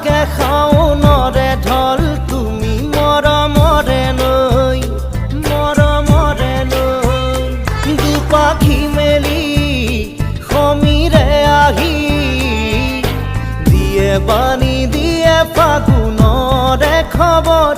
থাকে শাওনৰে ঢল তুমি মৰমৰে নৈ দুপাখি মেলি সমীৰে আহি দিয়ে বাণী দিয়ে ফাগুনৰে খবৰ